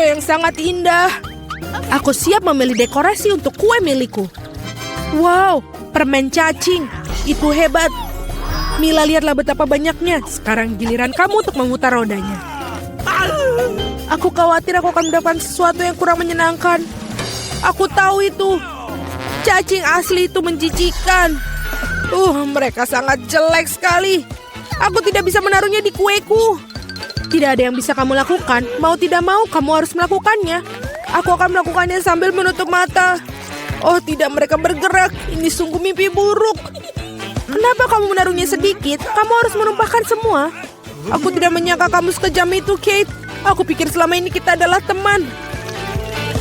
kue yang sangat indah. Aku siap memilih dekorasi untuk kue milikku. Wow, permen cacing. Itu hebat. Mila, lihatlah betapa banyaknya. Sekarang giliran kamu untuk memutar rodanya. Aku khawatir aku akan mendapatkan sesuatu yang kurang menyenangkan. Aku tahu itu. Cacing asli itu menjijikan. Mereka sangat jelek sekali. Aku tidak bisa menaruhnya di kueku. Tidak ada yang bisa kamu lakukan. Mau tidak mau, kamu harus melakukannya. Aku akan melakukannya sambil menutup mata. Oh tidak, mereka bergerak. Ini sungguh mimpi buruk. Kenapa kamu menaruhnya sedikit? Kamu harus menumpahkan semua. Aku tidak menyangka kamu sekejam itu, Kate. Aku pikir selama ini kita adalah teman.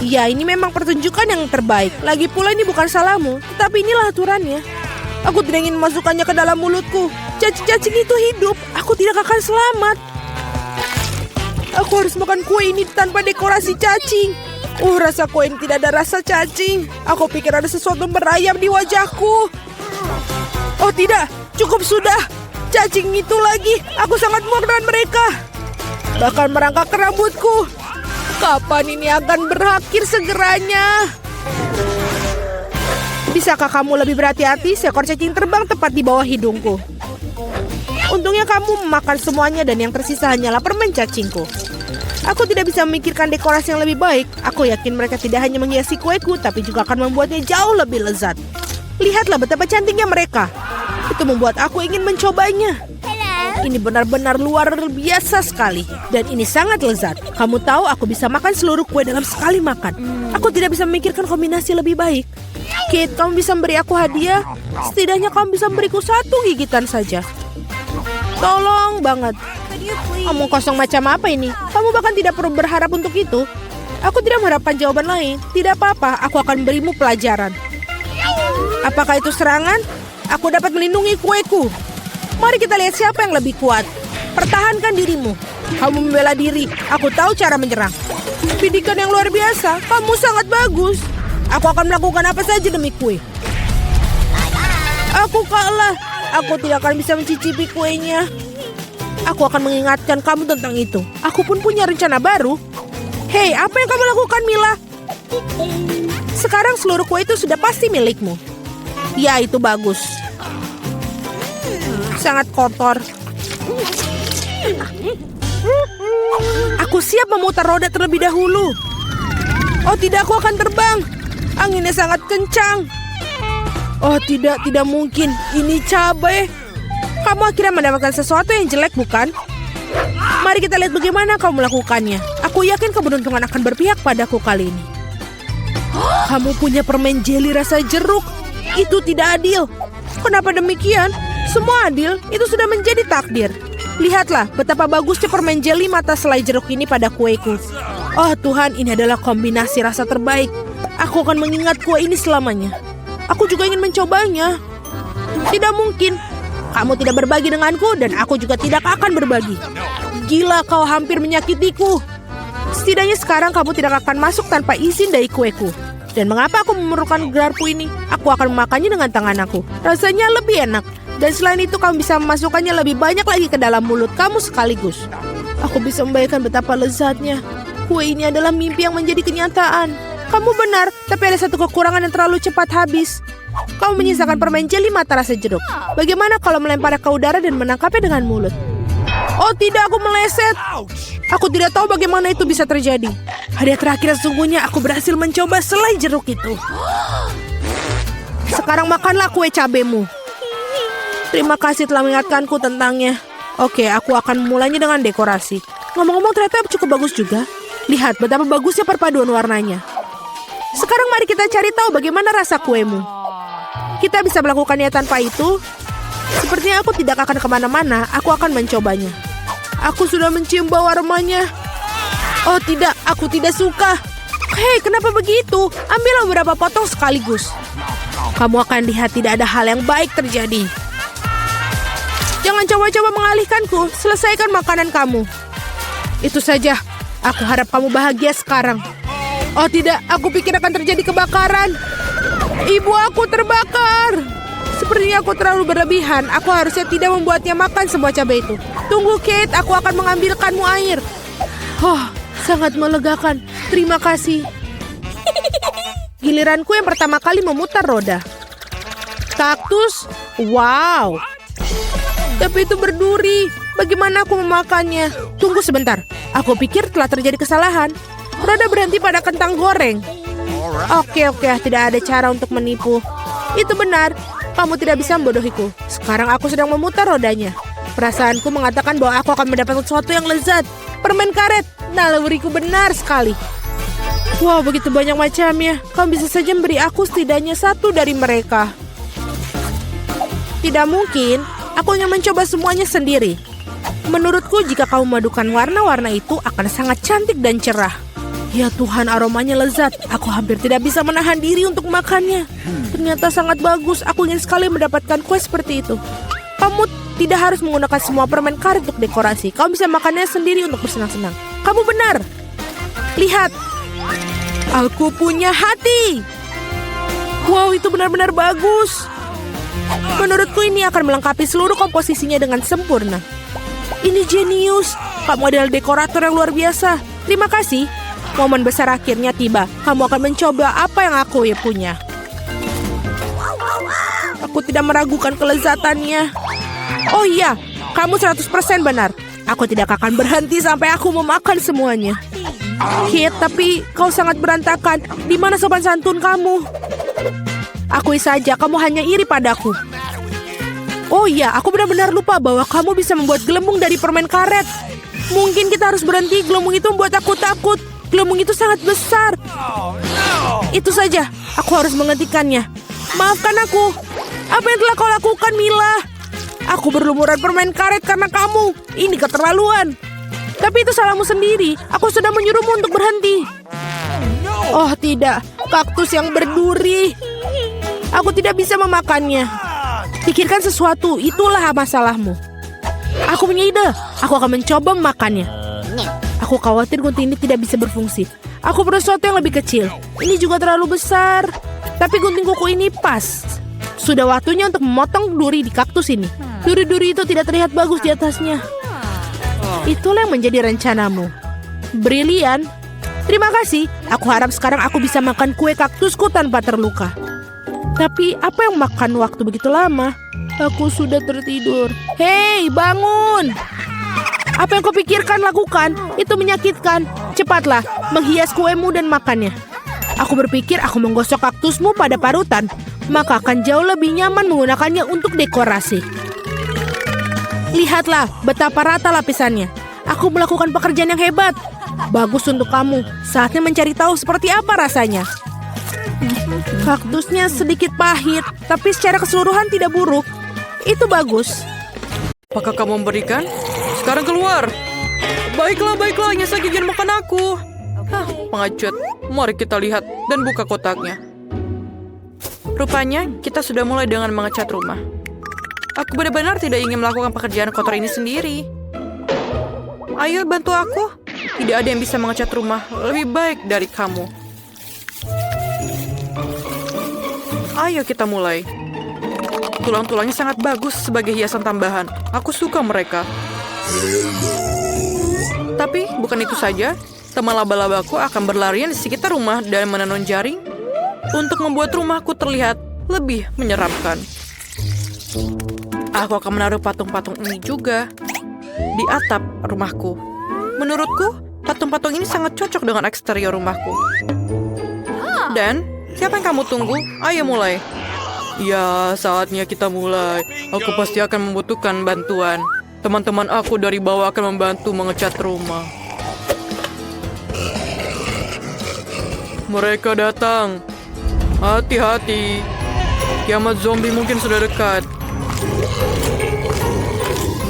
Ya, ini memang pertunjukan yang terbaik. Lagi pula ini bukan salahmu, tetapi inilah aturannya. Aku tidak ingin memasukkannya ke dalam mulutku. Cacing-cacing itu hidup. Aku tidak akan selamat. Aku harus makan kue ini tanpa dekorasi cacing. Rasa kue ini tidak ada rasa cacing. Aku pikir ada sesuatu merayap di wajahku. Oh tidak, cukup sudah. Cacing itu lagi. Aku sangat muak dengan mereka. Bahkan merangkak ke rambutku. Kapan ini akan berakhir segeranya? Bisakah kamu lebih berhati-hati? Seekor cacing terbang tepat di bawah hidungku. Untungnya kamu memakan semuanya dan yang tersisa hanyalah permen cacingku. Aku tidak bisa memikirkan dekorasi yang lebih baik. Aku yakin mereka tidak hanya menghiasi kueku, tapi juga akan membuatnya jauh lebih lezat. Lihatlah betapa cantiknya mereka. Itu membuat aku ingin mencobanya. Ini benar-benar luar biasa sekali. Dan ini sangat lezat. Kamu tahu aku bisa makan seluruh kue dalam sekali makan. Aku tidak bisa memikirkan kombinasi lebih baik. Kate, kamu bisa memberi aku hadiah? Setidaknya kamu bisa memberiku satu gigitan saja. Tolong banget. Kamu kosong macam apa ini? Kamu bahkan tidak perlu berharap untuk itu. Aku tidak mengharapkan jawaban lain. Tidak apa-apa, aku akan berimu pelajaran. Apakah itu serangan? Aku dapat melindungi kueku. Mari kita lihat siapa yang lebih kuat. Pertahankan dirimu. Kamu membela diri. Aku tahu cara menyerang. Bidikan yang luar biasa. Kamu sangat bagus. Aku akan melakukan apa saja demi kue. Aku kalah. Aku tidak akan bisa mencicipi kuenya. Aku akan mengingatkan kamu tentang itu. Aku pun punya rencana baru. Hei, apa yang kamu lakukan, Mila? Sekarang seluruh kue itu sudah pasti milikmu. Ya, itu bagus. Sangat kotor. Aku siap memutar roda terlebih dahulu. Oh tidak, aku akan terbang. Anginnya sangat kencang. Oh tidak mungkin. Ini cabai. Kamu akhirnya mendapatkan sesuatu yang jelek, bukan? Mari kita lihat bagaimana kamu melakukannya. Aku yakin keberuntungan akan berpihak padaku kali ini. Kamu punya permen jeli rasa jeruk. Itu tidak adil. Kenapa demikian? Semua adil. Itu sudah menjadi takdir. Lihatlah betapa bagusnya permen jeli mata selai jeruk ini pada kueku. Oh Tuhan, ini adalah kombinasi rasa terbaik. Aku akan mengingat kue ini selamanya. Aku juga ingin mencobanya. Tidak mungkin. Kamu tidak berbagi denganku dan aku juga tidak akan berbagi. Gila, kau hampir menyakitiku. Setidaknya sekarang kamu tidak akan masuk tanpa izin dari kueku. Dan mengapa aku memerlukan garpu ini? Aku akan memakannya dengan tangan aku. Rasanya lebih enak. Dan selain itu kamu bisa memasukkannya lebih banyak lagi ke dalam mulut kamu sekaligus. Aku bisa membayangkan betapa lezatnya. Kue ini adalah mimpi yang menjadi kenyataan. Kamu benar, tapi ada satu kekurangan yang terlalu cepat habis. Kamu menyisakan permen jeli mata rasa jeruk. Bagaimana kalau melemparnya ke udara dan menangkapnya dengan mulut? Oh tidak, aku meleset. Aku tidak tahu bagaimana itu bisa terjadi. Hadiah terakhir sesungguhnya aku berhasil mencoba selai jeruk itu. Sekarang makanlah kue cabemu. Terima kasih telah mengingatkanku tentangnya. Oke, aku akan memulainya dengan dekorasi. Ngomong-ngomong ternyata cukup bagus juga. Lihat betapa bagusnya perpaduan warnanya. Sekarang mari kita cari tahu bagaimana rasa kuemu. Kita bisa melakukannya tanpa itu. Sepertinya aku tidak akan kemana-mana. Aku akan mencobanya. Aku sudah mencium bau aromanya. Oh tidak, aku tidak suka. Hei, kenapa begitu? Ambillah beberapa potong sekaligus. Kamu akan lihat tidak ada hal yang baik terjadi. Jangan coba-coba mengalihkanku. Selesaikan makanan kamu. Itu saja. Aku harap kamu bahagia sekarang. Oh tidak, aku pikir akan terjadi kebakaran. Ibu aku terbakar. Sepertinya aku terlalu berlebihan. Aku harusnya tidak membuatnya makan semua cabai itu. Tunggu Kate, aku akan mengambilkanmu air. Sangat melegakan. Terima kasih. Giliranku yang pertama kali memutar roda. Kaktus? Wow. Tapi itu berduri. Bagaimana aku memakannya? Tunggu sebentar. Aku pikir telah terjadi kesalahan. Roda berhenti pada kentang goreng. Oke, tidak ada cara untuk menipu. Itu benar. Kamu tidak bisa membodohiku. Sekarang aku sedang memutar rodanya. Perasaanku mengatakan bahwa aku akan mendapat sesuatu yang lezat. Permen karet. Naluriku benar sekali. Wow, begitu banyak macamnya. Kamu bisa saja memberi aku setidaknya satu dari mereka. Tidak mungkin. Aku hanya mencoba semuanya sendiri. Menurutku jika kamu memadukan warna-warna itu akan sangat cantik dan cerah. Ya Tuhan, aromanya lezat. Aku hampir tidak bisa menahan diri untuk makannya. Ternyata sangat bagus. Aku ingin sekali mendapatkan kue seperti itu. Kamu tidak harus menggunakan semua permen karet untuk dekorasi. Kamu bisa makannya sendiri untuk bersenang-senang. Kamu benar. Lihat. Aku punya hati. Wow, itu benar-benar bagus. Menurutku ini akan melengkapi seluruh komposisinya dengan sempurna. Ini jenius. Kamu adalah dekorator yang luar biasa. Terima kasih. Momen besar akhirnya tiba. Kamu akan mencoba apa yang aku punya. Aku tidak meragukan kelezatannya. Oh iya, kamu 100% benar. Aku tidak akan berhenti sampai aku memakan semuanya. Kit, tapi kau sangat berantakan. Di mana sopan santun kamu? Akui saja, kamu hanya iri padaku. Oh iya, aku benar-benar lupa bahwa kamu bisa membuat gelembung dari permen karet. Mungkin kita harus berhenti, gelembung itu membuat aku takut. Gelembung itu sangat besar. Itu saja, aku harus menghentikannya. Maafkan aku. Apa yang telah kau lakukan, Mila? Aku berlumuran permen karet karena kamu. Ini keterlaluan. Tapi itu salahmu sendiri. Aku sudah menyuruhmu untuk berhenti. Oh tidak, kaktus yang berduri. Aku tidak bisa memakannya. Pikirkan sesuatu, itulah masalahmu. Aku punya ide. Aku akan mencoba memakannya. Aku khawatir gunting ini tidak bisa berfungsi. Aku perlu sesuatu yang lebih kecil. Ini juga terlalu besar. Tapi gunting kuku ini pas. Sudah waktunya untuk memotong duri di kaktus ini. Duri-duri itu tidak terlihat bagus di atasnya. Itulah yang menjadi rencanamu. Brilian. Terima kasih. Aku harap sekarang aku bisa makan kue kaktusku tanpa terluka. Tapi apa yang makan waktu begitu lama? Aku sudah tertidur. Hei, bangun! Apa yang kau pikirkan lakukan? Itu menyakitkan. Cepatlah, menghias kuemu dan makannya. Aku berpikir aku menggosok kaktusmu pada parutan. Maka akan jauh lebih nyaman menggunakannya untuk dekorasi. Lihatlah betapa rata lapisannya. Aku melakukan pekerjaan yang hebat. Bagus untuk kamu. Saatnya mencari tahu seperti apa rasanya. Kaktusnya sedikit pahit, tapi secara keseluruhan tidak buruk. Itu bagus. Apakah kamu memberikan? Sekarang keluar. Baiklah, hanya saja jangan makan aku. Pengecut. Mari kita lihat dan buka kotaknya. Rupanya kita sudah mulai dengan mengecat rumah. Aku benar-benar tidak ingin melakukan pekerjaan kotor ini sendiri. Ayo bantu aku. Tidak ada yang bisa mengecat rumah lebih baik dari kamu. Ayo kita mulai. Tulang-tulangnya sangat bagus sebagai hiasan tambahan. Aku suka mereka. Tapi bukan itu saja. Teman laba-labaku akan berlarian di sekitar rumah dan menenun jaring untuk membuat rumahku terlihat lebih menyeramkan. Aku akan menaruh patung-patung ini juga di atap rumahku. Menurutku, patung-patung ini sangat cocok dengan eksterior rumahku. Dan, siapa yang kamu tunggu? Ayo mulai. Ya, saatnya kita mulai. Aku pasti akan membutuhkan bantuan. Teman-teman aku dari bawah akan membantu mengecat rumah. Mereka datang. Hati-hati. Kiamat zombie mungkin sudah dekat.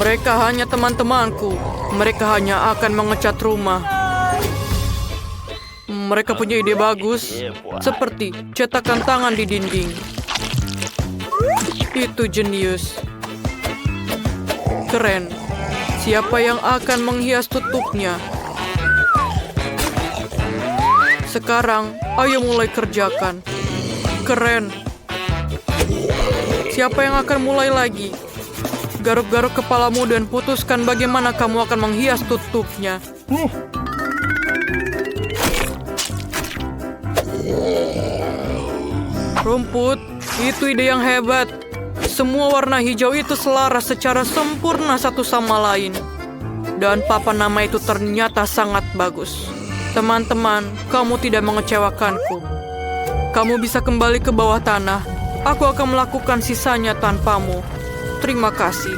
Mereka hanya teman-temanku. Mereka hanya akan mengecat rumah. Mereka punya ide bagus. Seperti cetakan tangan di dinding. Itu jenius. Keren. Siapa yang akan menghias tutupnya? Sekarang, ayo mulai kerjakan. Keren. Siapa yang akan mulai lagi? Garuk-garuk kepalamu dan putuskan bagaimana kamu akan menghias tutupnya. Rumput, itu ide yang hebat. Semua warna hijau itu selaras secara sempurna satu sama lain. Dan papan nama itu ternyata sangat bagus. Teman-teman, kamu tidak mengecewakanku. Kamu bisa kembali ke bawah tanah. Aku akan melakukan sisanya tanpamu. Terima kasih.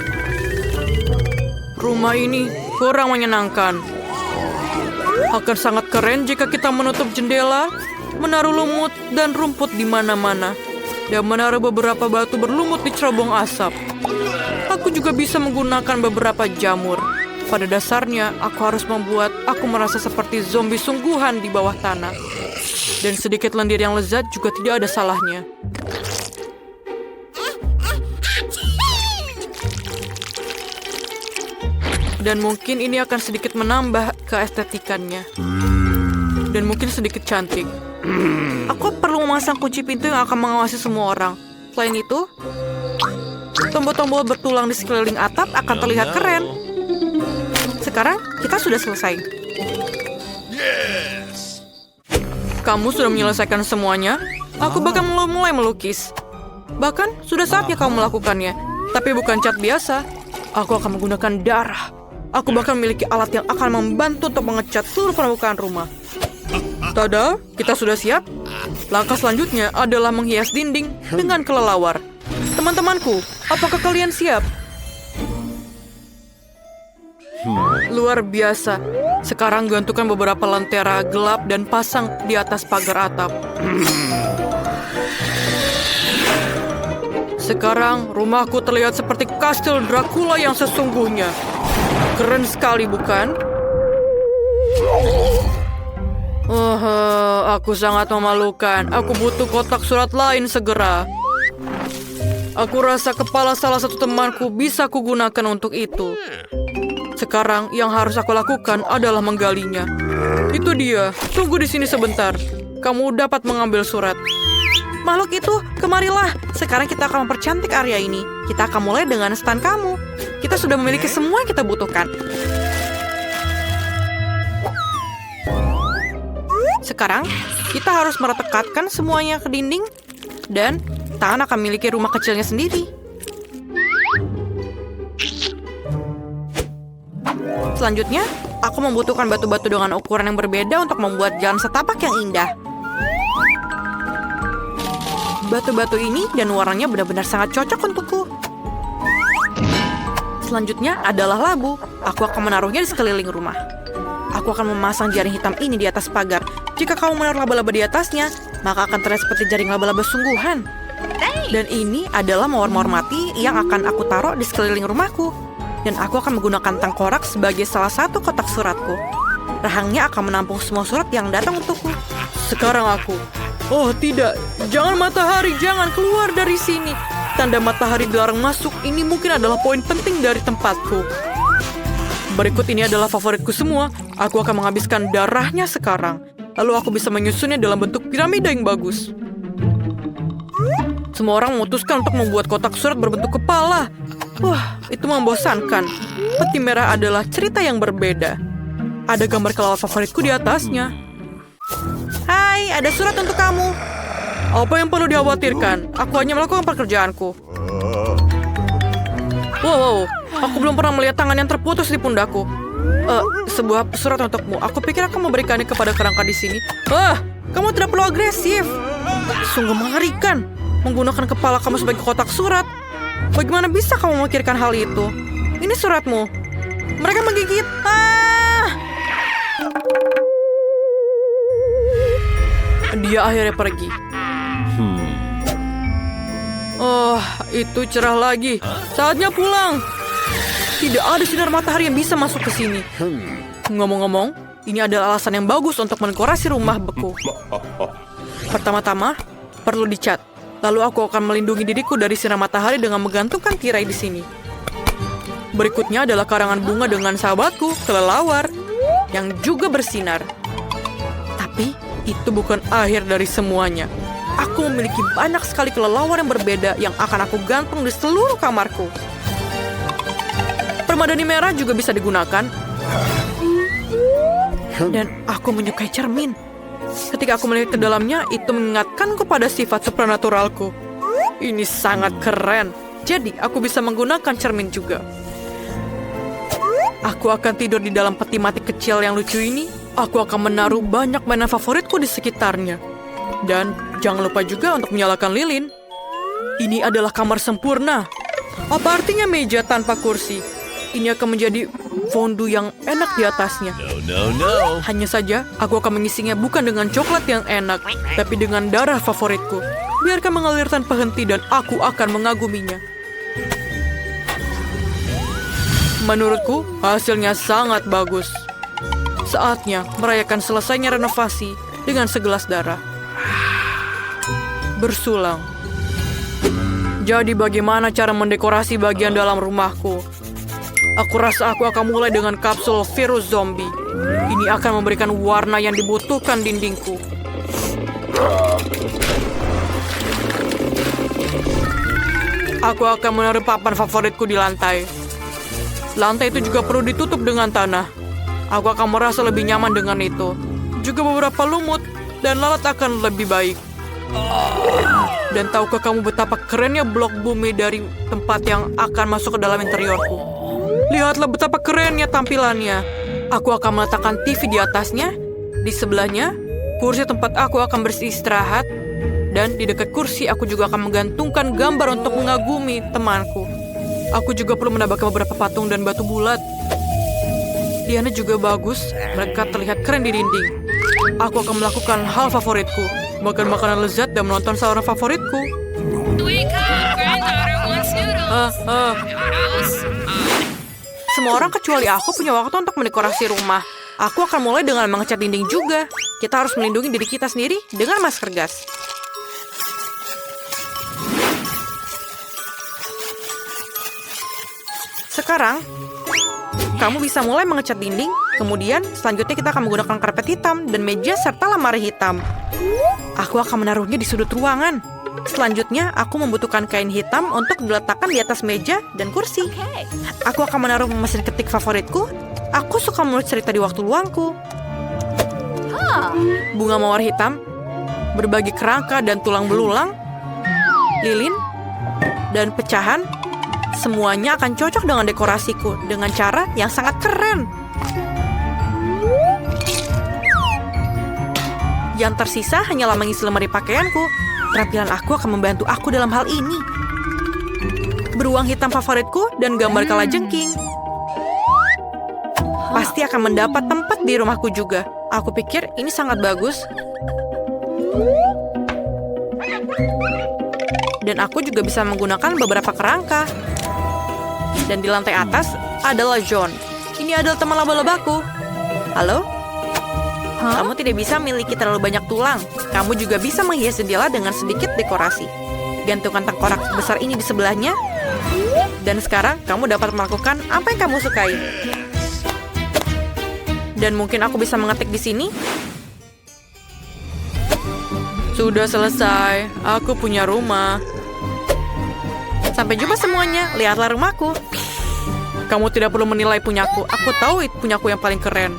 Rumah ini kurang menyenangkan. Akan sangat keren jika kita menutup jendela, menaruh lumut dan rumput di mana-mana, dan menaruh beberapa batu berlumut di cerobong asap. Aku juga bisa menggunakan beberapa jamur. Pada dasarnya, aku harus membuat aku merasa seperti zombie sungguhan di bawah tanah. Dan sedikit lendir yang lezat juga tidak ada salahnya. Dan mungkin ini akan sedikit menambah keestetikannya. Dan mungkin sedikit cantik. Aku perlu memasang kunci pintu yang akan mengawasi semua orang. Selain itu, tombol-tombol bertulang di sekeliling atap akan terlihat keren. Sekarang kita sudah selesai. Kamu sudah menyelesaikan semuanya? Aku bahkan mulai melukis. Bahkan sudah saatnya kamu melakukannya. Tapi bukan cat biasa. Aku akan menggunakan darah. Aku bahkan memiliki alat yang akan membantu untuk mengecat seluruh permukaan rumah. Tada, kita sudah siap. Langkah selanjutnya adalah menghias dinding dengan kelelawar. Teman-temanku, apakah kalian siap? Luar biasa. Sekarang gantungkan beberapa lentera gelap dan pasang di atas pagar atap. Sekarang rumahku terlihat seperti kastil Dracula yang sesungguhnya. Keren sekali, bukan? Aku sangat memalukan. Aku butuh kotak surat lain segera. Aku rasa kepala salah satu temanku bisa kugunakan untuk itu. Sekarang yang harus aku lakukan adalah menggalinya. Itu dia. Tunggu di sini sebentar. Kamu dapat mengambil surat. Makhluk itu, kemarilah. Sekarang kita akan mempercantik area ini. Kita akan mulai dengan stand kamu. Kita sudah memiliki semua yang kita butuhkan. Sekarang, kita harus meretekatkan semuanya ke dinding. Dan tangan akan memiliki rumah kecilnya sendiri. Selanjutnya, aku membutuhkan batu-batu dengan ukuran yang berbeda untuk membuat jalan setapak yang indah. Batu-batu ini dan warnanya benar-benar sangat cocok untukku. Selanjutnya adalah labu. Aku akan menaruhnya di sekeliling rumah. Aku akan memasang jaring hitam ini di atas pagar. Jika kamu menaruh laba-laba di atasnya, maka akan terlihat seperti jaring laba-laba sungguhan. Dan ini adalah mawar-mawar mati yang akan aku taruh di sekeliling rumahku. Dan aku akan menggunakan tengkorak sebagai salah satu kotak suratku. Rahangnya akan menampung semua surat yang datang untukku. Sekarang aku... Oh tidak, jangan matahari, jangan keluar dari sini. Tanda matahari dilarang masuk, ini mungkin adalah poin penting dari tempatku. Berikut ini adalah favoritku semua. Aku akan menghabiskan darahnya sekarang. Lalu aku bisa menyusunnya dalam bentuk piramida yang bagus. Semua orang memutuskan untuk membuat kotak surat berbentuk kepala. Wah, itu membosankan. Peti merah adalah cerita yang berbeda. Ada gambar kelelawar favoritku di atasnya. Hai, ada surat untuk kamu. Apa yang perlu dikhawatirkan? Aku hanya melakukan pekerjaanku. Wow, aku belum pernah melihat tangan yang terputus di pundakku. Sebuah surat untukmu. Aku pikir aku memberikannya kepada kerangka di sini. Kamu tidak perlu agresif. Sungguh mengerikan. Menggunakan kepala kamu sebagai kotak surat. Bagaimana bisa kamu memikirkan hal itu? Ini suratmu. Mereka menggigit. Dia akhirnya pergi. Oh, itu cerah lagi. Saatnya pulang. Tidak ada sinar matahari yang bisa masuk ke sini. Ngomong-ngomong, ini adalah alasan yang bagus untuk mendekorasi rumah beku. Pertama-tama, perlu dicat. Lalu aku akan melindungi diriku dari sinar matahari dengan menggantungkan tirai di sini. Berikutnya adalah karangan bunga dengan sahabatku, kelelawar, yang juga bersinar. Tapi, itu bukan akhir dari semuanya. Aku memiliki banyak sekali kelelawar yang berbeda yang akan aku gantung di seluruh kamarku. Permadani merah juga bisa digunakan. Dan aku menyukai cermin. Ketika aku melihat ke dalamnya, itu mengingatkanku pada sifat supranaturalku. Ini sangat keren. Jadi, aku bisa menggunakan cermin juga. Aku akan tidur di dalam peti mati kecil yang lucu ini. Aku akan menaruh banyak mainan favoritku di sekitarnya. Dan jangan lupa juga untuk menyalakan lilin. Ini adalah kamar sempurna. Apa artinya meja tanpa kursi? Ini akan menjadi fondue yang enak di atasnya. No. Hanya saja, aku akan mengisinya bukan dengan coklat yang enak, tapi dengan darah favoritku. Biarkan mengalir tanpa henti dan aku akan mengaguminya. Menurutku, hasilnya sangat bagus. Saatnya merayakan selesainya renovasi dengan segelas darah. Bersulang. Jadi bagaimana cara mendekorasi bagian dalam rumahku? Aku rasa aku akan mulai dengan kapsul virus zombie. Ini akan memberikan warna yang dibutuhkan dindingku. Aku akan menaruh papan favoritku di lantai. Lantai itu juga perlu ditutup dengan tanah. Aku akan merasa lebih nyaman dengan itu. Juga beberapa lumut dan lalat akan lebih baik. Dan tahukah kamu betapa kerennya blok bumi dari tempat yang akan masuk ke dalam interiorku? Lihatlah betapa kerennya tampilannya. Aku akan meletakkan TV di atasnya. Di sebelahnya, kursi tempat aku akan beristirahat. Dan di dekat kursi, aku juga akan menggantungkan gambar untuk mengagumi temanku. Aku juga perlu menambahkan beberapa patung dan batu bulat. Diana juga bagus. Mereka terlihat keren di dinding. Aku akan melakukan hal favoritku. Makan makanan lezat dan menonton saluran favoritku. Wake up, granddaughter wants noodles. Semua orang kecuali aku punya waktu untuk mendekorasi rumah. Aku akan mulai dengan mengecat dinding juga. Kita harus melindungi diri kita sendiri dengan masker gas. Sekarang, kamu bisa mulai mengecat dinding. Kemudian, selanjutnya kita akan menggunakan karpet hitam dan meja serta lemari hitam. Aku akan menaruhnya di sudut ruangan. Selanjutnya, aku membutuhkan kain hitam untuk diletakkan di atas meja dan kursi. Aku akan menaruh mesin ketik favoritku. Aku suka menulis cerita di waktu luangku. Bunga mawar hitam, berbagi kerangka dan tulang belulang, lilin, dan pecahan. Semuanya akan cocok dengan dekorasiku dengan cara yang sangat keren. Yang tersisa hanyalah mengisi lemari pakaianku. Penampilan aku akan membantu aku dalam hal ini. Beruang hitam favoritku dan gambar kalajengking. Pasti akan mendapat tempat di rumahku juga. Aku pikir ini sangat bagus. Dan aku juga bisa menggunakan beberapa kerangka. Dan di lantai atas adalah John. Ini adalah teman laba-labaku. Halo? Kamu tidak bisa memiliki terlalu banyak tulang. Kamu juga bisa menghias jendela dengan sedikit dekorasi. Gantungkan tengkorak besar ini di sebelahnya. Dan sekarang kamu dapat melakukan apa yang kamu sukai. Dan mungkin aku bisa mengetik di sini. Sudah selesai. Aku punya rumah. Sampai jumpa semuanya. Lihatlah rumahku. Kamu tidak perlu menilai punyaku. Aku tahu itu punyaku yang paling keren.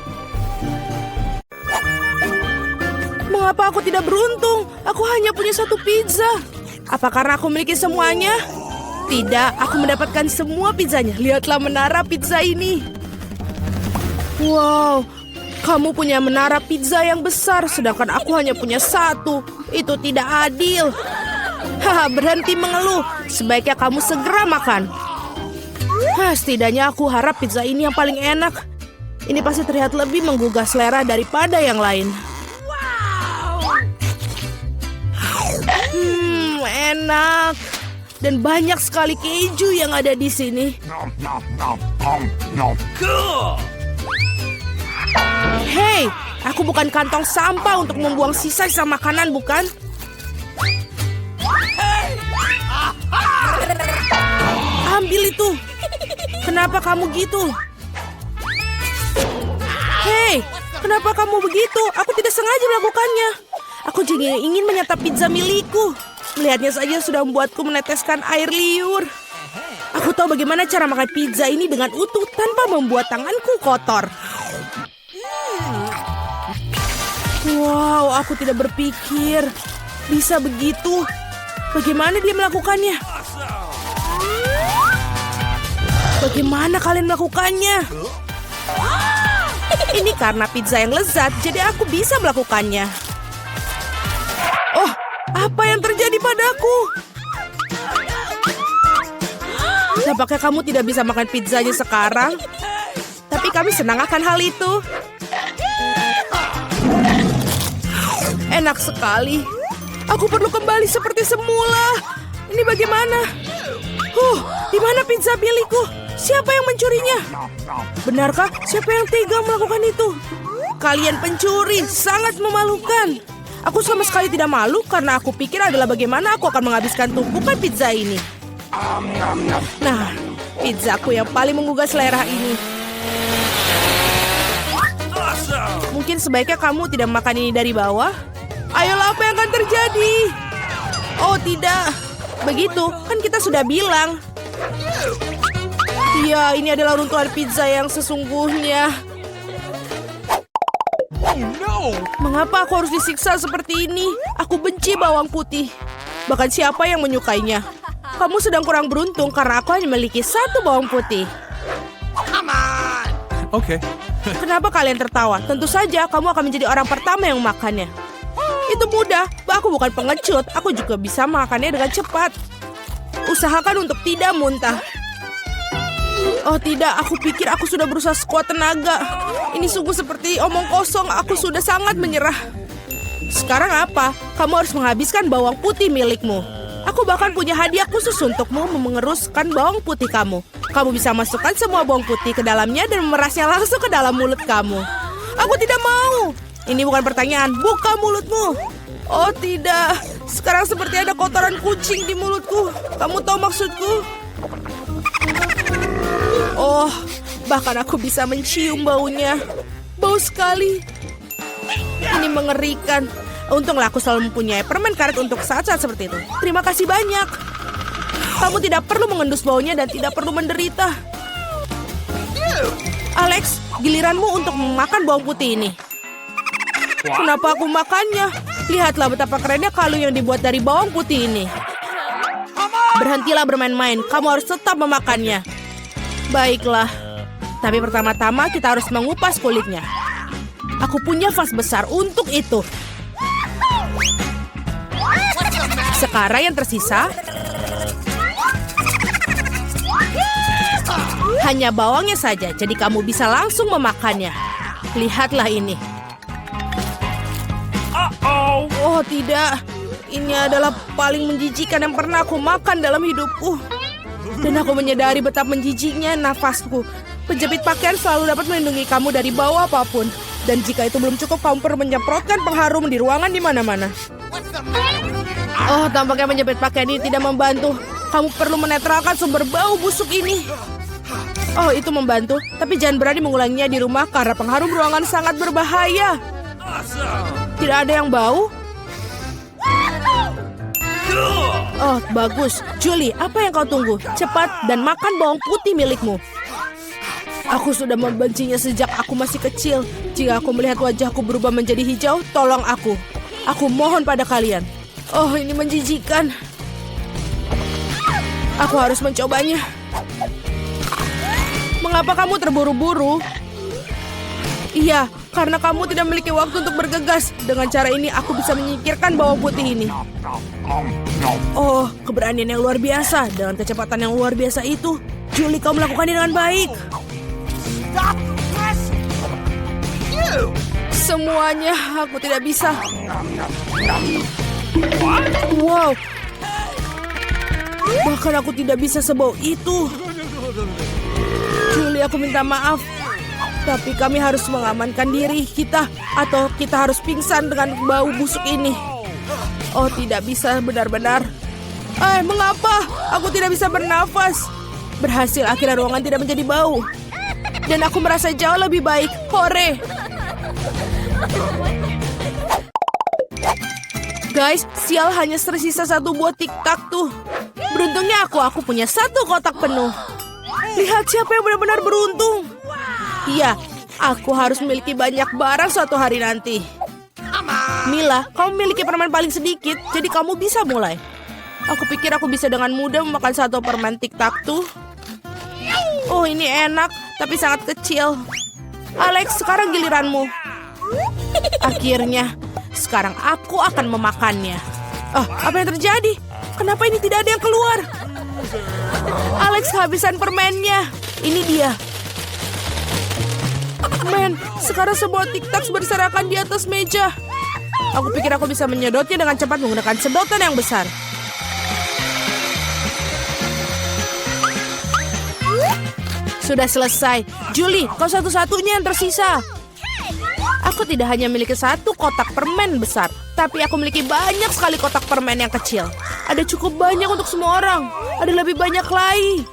Mengapa aku tidak beruntung? Aku hanya punya satu pizza. Apa karena aku memiliki semuanya? Tidak, aku mendapatkan semua pizzanya. Lihatlah menara pizza ini. Wow, kamu punya menara pizza yang besar, sedangkan aku hanya punya satu. Itu tidak adil. Haha, berhenti mengeluh. Sebaiknya kamu segera makan. Setidaknya aku harap pizza ini yang paling enak. Ini pasti terlihat lebih menggugah selera daripada yang lain. Enak. Dan banyak sekali keju yang ada di sini. Hei, aku bukan kantong sampah untuk membuang sisa-sisa makanan, bukan? Ambil itu. Kenapa kamu gitu? Hei, kenapa kamu begitu? Aku tidak sengaja melakukannya. Aku juga ingin menyantap pizza milikku. Melihatnya saja sudah membuatku meneteskan air liur. Aku tahu bagaimana cara makan pizza ini dengan utuh tanpa membuat tanganku kotor. Wow, aku tidak berpikir bisa begitu. Bagaimana dia melakukannya? Bagaimana kalian melakukannya? Ini karena pizza yang lezat, jadi aku bisa melakukannya. Oh, apa yang terjadi padaku? Tampaknya kamu tidak bisa makan pizzanya sekarang. Tapi kami senang akan hal itu. Enak sekali. Aku perlu kembali seperti semula. Ini bagaimana? Di mana pizza milikku? Siapa yang mencurinya? Benarkah? Siapa yang tega melakukan itu? Kalian pencuri, sangat memalukan. Aku sama sekali tidak malu karena aku pikir adalah bagaimana aku akan menghabiskan tumpukan pizza ini. Nah, pizzaku yang paling menggugah selera ini. Mungkin sebaiknya kamu tidak makan ini dari bawah. Ayolah, apa yang akan terjadi? Oh, tidak. Begitu, kan kita sudah bilang. Iya, ini adalah runtuhan pizza yang sesungguhnya. Mengapa aku harus disiksa seperti ini? Aku benci bawang putih. Bahkan siapa yang menyukainya? Kamu sedang kurang beruntung karena aku hanya memiliki satu bawang putih. Okay. Kenapa kalian tertawa? Tentu saja kamu akan menjadi orang pertama yang makannya. Itu mudah. Aku bukan pengecut. Aku juga bisa makannya dengan cepat. Usahakan untuk tidak muntah. Oh tidak, aku pikir aku sudah berusaha sekuat tenaga. Ini sungguh seperti omong kosong. Aku sudah sangat menyerah. Sekarang apa? Kamu harus menghabiskan bawang putih milikmu. Aku bahkan punya hadiah khusus untukmu mengeruskan bawang putih kamu. Kamu bisa masukkan semua bawang putih ke dalamnya dan memerasnya langsung ke dalam mulut kamu. Aku tidak mau. Ini bukan pertanyaan, buka mulutmu. Oh tidak, sekarang seperti ada kotoran kucing di mulutku. Kamu tahu maksudku? Oh, bahkan aku bisa mencium baunya. Bau sekali. Ini mengerikan. Untunglah aku selalu mempunyai permen karet untuk saat-saat seperti itu. Terima kasih banyak. Kamu tidak perlu mengendus baunya dan tidak perlu menderita. Alex, giliranmu untuk memakan bawang putih ini. Kenapa aku makannya? Lihatlah betapa kerennya kalung yang dibuat dari bawang putih ini. Berhentilah bermain-main. Kamu harus tetap memakannya. Baiklah. Tapi pertama-tama kita harus mengupas kulitnya. Aku punya vas besar untuk itu. Sekarang yang tersisa hanya bawangnya saja, jadi kamu bisa langsung memakannya. Lihatlah ini. Oh tidak, ini adalah paling menjijikan yang pernah aku makan dalam hidupku. Dan aku menyadari betapa menjijiknya nafasku. Penjepit pakaian selalu dapat melindungi kamu dari bau apapun. Dan jika itu belum cukup, kamu perlu menyemprotkan pengharum di ruangan di mana-mana. Oh, tampaknya menjepit pakaian ini tidak membantu. Kamu perlu menetralkan sumber bau busuk ini. Oh, itu membantu. Tapi jangan berani mengulanginya di rumah karena pengharum ruangan sangat berbahaya. Tidak ada yang bau? Oh, bagus. Julie, apa yang kau tunggu? Cepat dan makan bawang putih milikmu. Aku sudah membencinya sejak aku masih kecil. Jika aku melihat wajahku berubah menjadi hijau, tolong aku. Aku mohon pada kalian. Oh, ini menjijikan. Aku harus mencobanya. Mengapa kamu terburu-buru? Iya, karena kamu tidak memiliki waktu untuk bergegas. Dengan cara ini, aku bisa menyingkirkan bawang putih ini. Oh, keberanian yang luar biasa. Dengan kecepatan yang luar biasa itu, Julie, kau melakukannya dengan baik. Semuanya, aku tidak bisa. Wow. Bahkan aku tidak bisa sebau itu. Julie, aku minta maaf. Tapi kami harus mengamankan diri kita. Atau kita harus pingsan dengan bau busuk ini. Oh, tidak bisa benar-benar. Mengapa? Aku tidak bisa bernafas. Berhasil, akhirnya ruangan tidak menjadi bau. Dan aku merasa jauh lebih baik. Hore! Guys, sial, hanya tersisa satu buah tiktak tuh. Beruntungnya aku punya satu kotak penuh. Lihat siapa yang benar-benar beruntung. Iya, aku harus memiliki banyak barang suatu hari nanti. Mila, kamu memiliki permen paling sedikit, jadi kamu bisa mulai. Aku pikir aku bisa dengan mudah memakan satu permen tic-tac-toe. Oh, ini enak, tapi sangat kecil. Alex, sekarang giliranmu. Akhirnya, sekarang aku akan memakannya. Oh, apa yang terjadi? Kenapa ini tidak ada yang keluar? Alex kehabisan permennya. Ini dia. Men, sekarang semua tic-tac berserakan di atas meja. Aku pikir aku bisa menyedotnya dengan cepat menggunakan sedotan yang besar. Sudah selesai. Julie, kau satu-satunya yang tersisa. Aku tidak hanya memiliki satu kotak permen besar, tapi aku memiliki banyak sekali kotak permen yang kecil. Ada cukup banyak untuk semua orang. Ada lebih banyak lagi.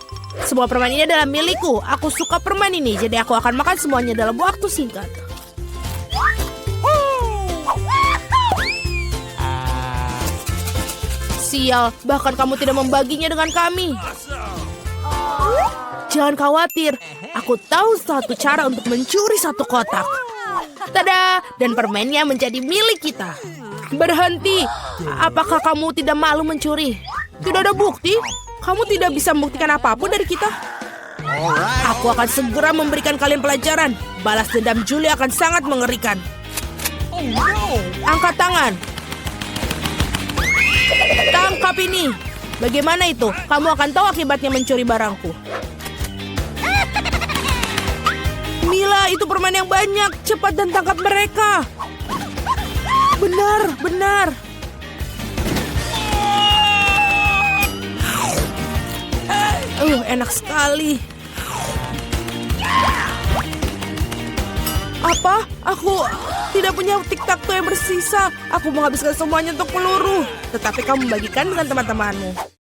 Semua permen ini adalah milikku. Aku suka permen ini, jadi aku akan makan semuanya dalam waktu singkat. Sial, bahkan kamu tidak membaginya dengan kami. Jangan khawatir, aku tahu satu cara untuk mencuri satu kotak. Tada! Dan permennya menjadi milik kita. Berhenti! Apakah kamu tidak malu mencuri? Tidak ada bukti. Kamu tidak bisa membuktikan apapun dari kita. Aku akan segera memberikan kalian pelajaran. Balas dendam Julie akan sangat mengerikan. Angkat tangan. Tangkap ini. Bagaimana itu? Kamu akan tahu akibatnya mencuri barangku. Mila, itu permen yang banyak. Cepat dan tangkap mereka. Benar, benar. Enak sekali. Apa? Aku tidak punya tic-tac-toe yang bersisa. Aku menghabiskan semuanya untuk peluru. Tetapi kamu membagikan dengan teman-temanmu.